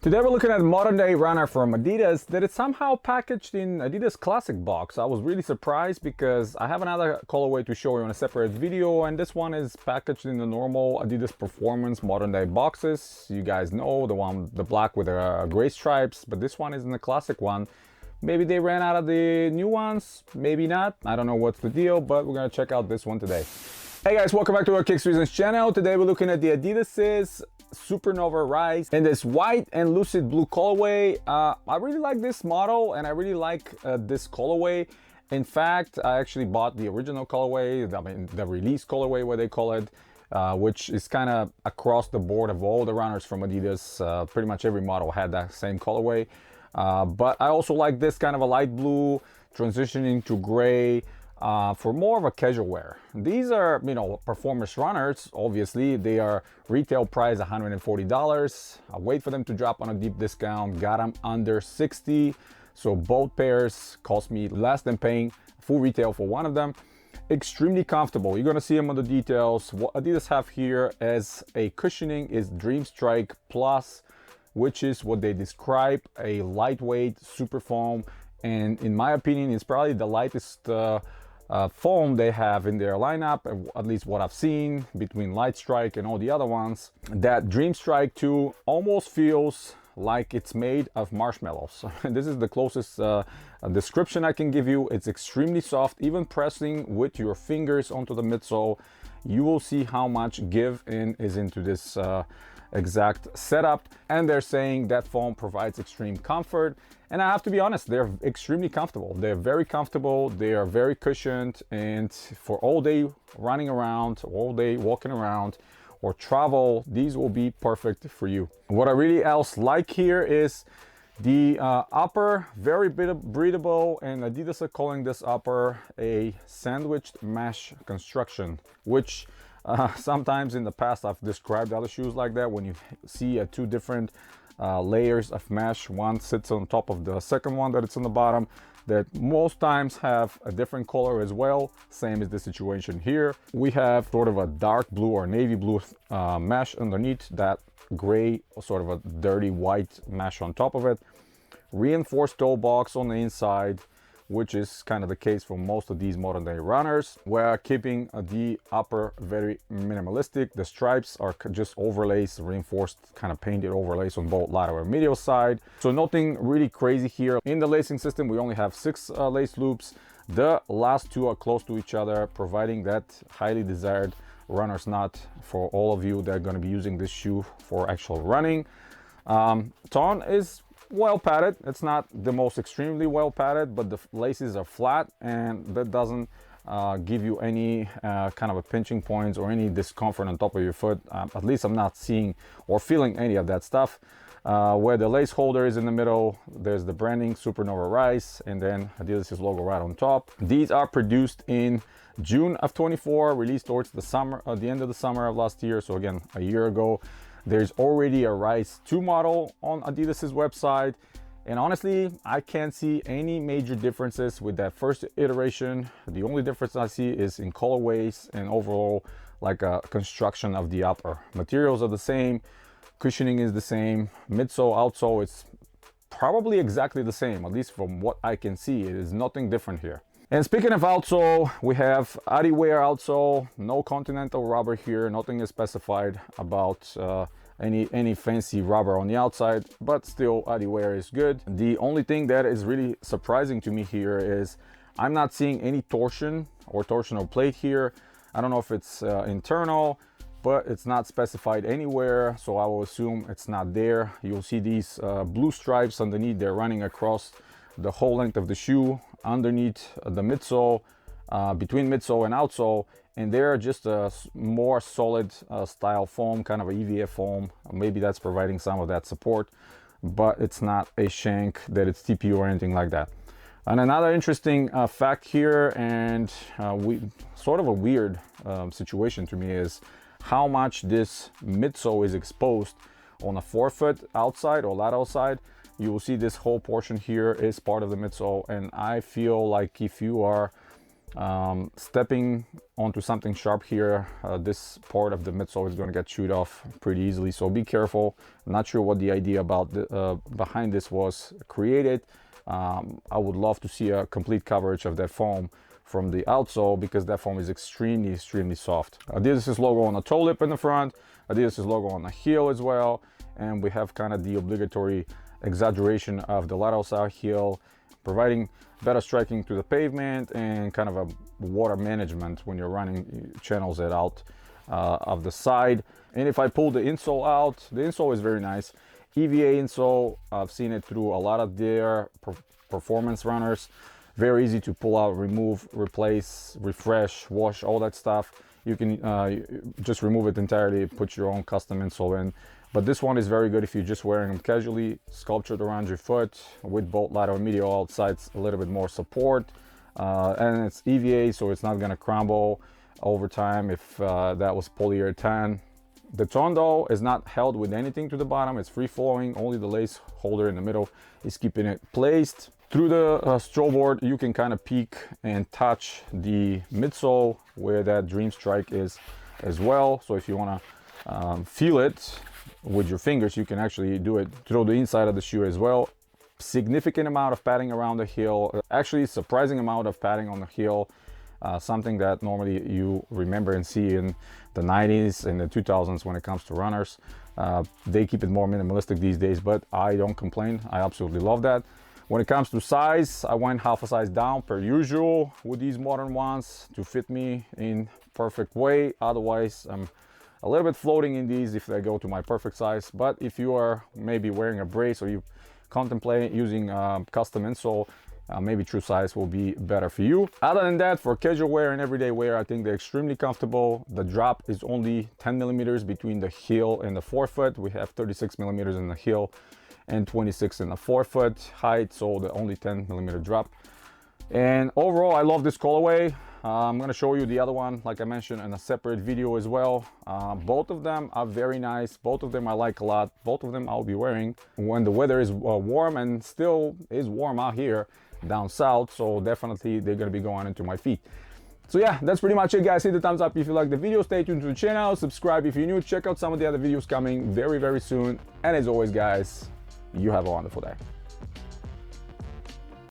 Today we're looking at a modern day runner from Adidas that is somehow packaged in Adidas Classic box. I was really surprised because I have another colorway to show you in a separate video, and this one is packaged in the normal Adidas Performance modern day boxes. You guys know the black with the gray stripes, but this one is in the classic one. Maybe they ran out of the new ones, maybe not. I don't know what's the deal, but we're gonna check out this one today. Hey guys, welcome back to our Kicks Reasons channel. Today we're looking at the Adidas's Supernova Rise in this white and lucid blue colorway. I really like this model and I really like this colorway. In fact, I actually bought the original colorway, I mean the release colorway, what they call it, which is kind of across the board of all the runners from Adidas. Pretty much every model had that same colorway. But I also like this kind of a light blue transitioning to gray. For more of a casual wear. These are, performance runners. Obviously, they are retail price $140. I wait for them to drop on a deep discount, got them under 60. So both pairs cost me less than paying full retail for one of them. Extremely comfortable. You're gonna see them on the details. What Adidas have here as a cushioning is Dreamstrike Plus, which is what they describe a lightweight super foam. And in my opinion, it's probably the lightest foam they have in their lineup, at least what I've seen between Lightstrike and all the other ones. That Dreamstrike 2 almost feels like it's made of marshmallows. This is the closest description I can give you. It's extremely soft. Even pressing with your fingers onto the midsole, you will see how much give in is into this exact setup. And they're saying that foam provides extreme comfort, and I have to be honest, they're extremely comfortable. They're very comfortable, they are very cushioned, and for all day running around, all day walking around or travel, these will be perfect for you. What I really else like here is the upper, very breathable, and Adidas are calling this upper a sandwiched mesh construction, which sometimes in the past I've described other shoes like that. When you see two different layers of mesh, one sits on top of the second one that it's on the bottom, that most times have a different color as well. Same is the situation here. We have sort of a dark blue or navy blue mesh underneath that gray, sort of a dirty white mesh on top of it. Reinforced toe box on the inside, which is kind of the case for most of these modern day runners. We're keeping the upper very minimalistic. The stripes are just overlays, reinforced, kind of painted overlays on both lateral and medial side. So nothing really crazy here. In the lacing system, we only have 6 lace loops. The last 2 are close to each other, providing that highly desired runner's knot for all of you that are going to be using this shoe for actual running. Tone is well padded. It's not the most extremely well padded, but the laces are flat, and that doesn't give you any kind of a pinching points or any discomfort on top of your foot. At least I'm not seeing or feeling any of that stuff. Where the lace holder is in the middle, there's the branding Supernova Rise, and then Adidas' logo right on top. These are produced in June of 24, released towards the summer, the end of the summer of last year. So again, a year ago. There's already a Rise 2 model on Adidas's website, and honestly, I can't see any major differences with that first iteration. The only difference I see is in colorways and overall like a construction of the upper. Materials are the same, cushioning is the same, midsole, outsole, it's probably exactly the same, at least from what I can see. It is nothing different here. And speaking of outsole, we have Adiwear outsole, no continental rubber here, nothing is specified about any fancy rubber on the outside, but still Adiwear is good. The only thing that is really surprising to me here is I'm not seeing any torsion or torsional plate here. I don't know if it's internal, but it's not specified anywhere, so I will assume it's not there. You'll see these blue stripes underneath, they're running across the whole length of the shoe, underneath the midsole, between midsole and outsole, and they're just a more solid style foam, kind of a EVA foam. Maybe that's providing some of that support, but it's not a shank that it's TPU or anything like that. And another interesting fact here, and sort of a weird situation to me, is how much this midsole is exposed on a forefoot outside or lateral side. You will see this whole portion here is part of the midsole, and I feel like if you are Stepping onto something sharp here, this part of the midsole is going to get chewed off pretty easily, so be careful. I'm not sure what the idea about behind this was created. I would love to see a complete coverage of that foam from the outsole, because that foam is extremely soft. Adidas' logo on the toe lip in the front, Adidas' logo on the heel as well, and we have kind of the obligatory exaggeration of the lateral side heel, providing better striking to the pavement and kind of a water management when you're running, channels it out of the side. And if I pull the insole out, the insole is very nice. EVA insole, I've seen it through a lot of their performance runners. Very easy to pull out, remove, replace, refresh, wash, all that stuff. You can just remove it entirely, put your own custom insole in. But this one is very good if you're just wearing them casually, sculptured around your foot with both lateral and medial outsides, a little bit more support. And it's EVA, so it's not gonna crumble over time if that was polyurethane. The tone though is not held with anything to the bottom, it's free flowing, only the lace holder in the middle is keeping it placed. Through the stroll board, you can kind of peek and touch the midsole where that Dreamstrike is as well. So if you wanna feel it with your fingers, you can actually do it through the inside of the shoe as well. Significant amount of padding around the heel, actually surprising amount of padding on the heel, something that normally you remember and see in the 90s and the 2000s when it comes to runners. They keep it more minimalistic these days, but I don't complain. I absolutely love that. When it comes to size, I went half a size down per usual with these modern ones to fit me in perfect way. Otherwise, I'm a little bit floating in these if they go to my perfect size. But if you are maybe wearing a brace or you contemplate using custom insole, maybe true size will be better for you. Other than that, for casual wear and everyday wear, I think they're extremely comfortable. The drop is only 10 millimeters between the heel and the forefoot. We have 36 millimeters in the heel and 26 in the forefoot height, so the only 10 millimeter drop. And overall, I love this colorway. I'm gonna show you the other one, like I mentioned, in a separate video as well. Both of them are very nice. Both of them I like a lot. Both of them I'll be wearing when the weather is warm, and still is warm out here down south. So definitely they're gonna be going into my feet. So yeah, that's pretty much it, guys. Hit the thumbs up if you like the video. Stay tuned to the channel. Subscribe if you're new. Check out some of the other videos coming very soon. And as always, guys, you have a wonderful day.